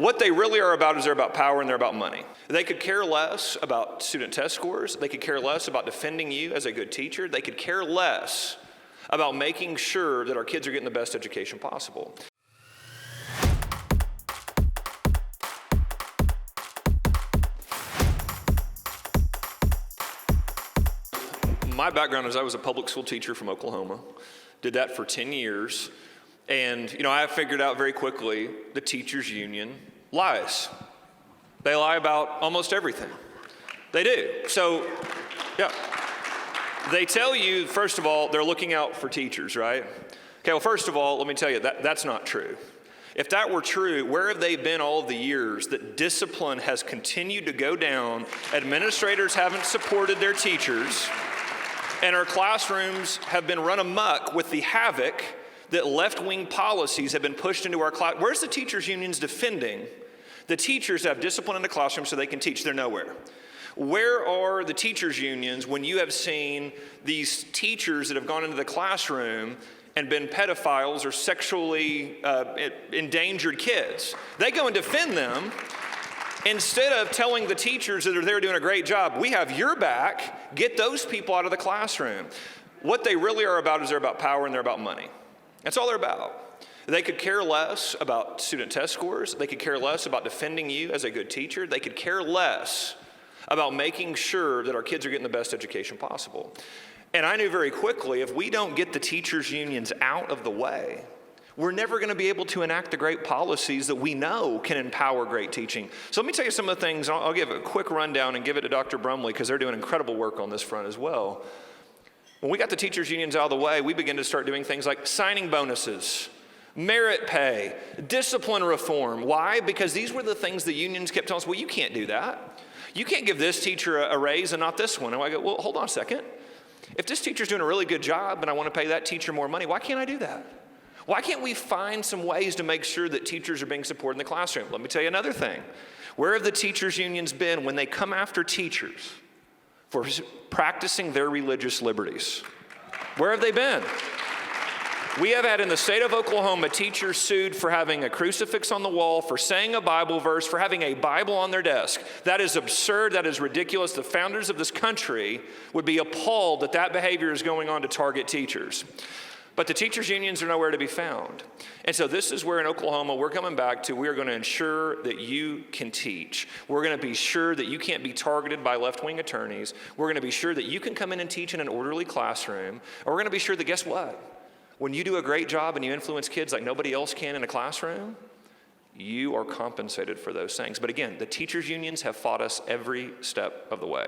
What they really are about is they're about power and they're about money. They could care less about student test scores. They could care less about defending you as a good teacher. They could care less about making sure that our kids are getting the best education possible. My background is I was a public school teacher from Oklahoma. Did that for 10 years. And, I figured out very quickly the teachers union lies. They lie about almost everything. They do. So, yeah. They tell you, first of all, they're looking out for teachers, right? Okay, well, first of all, let me tell you, that's not true. If that were true, where have they been all of the years that discipline has continued to go down, administrators haven't supported their teachers, and our classrooms have been run amok with the havoc that left-wing policies have been pushed into our class? Where's the teachers' unions defending the teachers that have discipline in the classroom so they can teach? They're nowhere. Where are the teachers' unions when you have seen these teachers that have gone into the classroom and been pedophiles or sexually endangered kids? They go and defend them instead of telling the teachers that are there doing a great job, we have your back, get those people out of the classroom. What they really are about is they're about power and they're about money. That's all they're about. They could care less about student test scores. They could care less about defending you as a good teacher. They could care less about making sure that our kids are getting the best education possible. And I knew very quickly, if we don't get the teachers' unions out of the way, we're never going to be able to enact the great policies that we know can empower great teaching. So let me tell you some of the things. I'll give a quick rundown and give it to Dr. Brumley because they're doing incredible work on this front as well. When we got the teachers' unions out of the way, we began to start doing things like signing bonuses, merit pay, discipline reform. Why? Because these were the things the unions kept telling us, well, you can't do that. You can't give this teacher a raise and not this one. And I go, well, hold on a second. If this teacher's doing a really good job and I want to pay that teacher more money, why can't I do that? Why can't we find some ways to make sure that teachers are being supported in the classroom? Let me tell you another thing. Where have the teachers' unions been when they come after teachers for practicing their religious liberties? Where have they been? We have had in the state of Oklahoma teachers sued for having a crucifix on the wall, for saying a Bible verse, for having a Bible on their desk. That is absurd. That is ridiculous. The founders of this country would be appalled that that behavior is going on to target teachers. But the teachers' unions are nowhere to be found. And so this is where in Oklahoma we're coming back to, we're going to ensure that you can teach. We're going to be sure that you can't be targeted by left-wing attorneys. We're going to be sure that you can come in and teach in an orderly classroom. And we're going to be sure that, guess what? When you do a great job and you influence kids like nobody else can in a classroom, you are compensated for those things. But again, the teachers' unions have fought us every step of the way.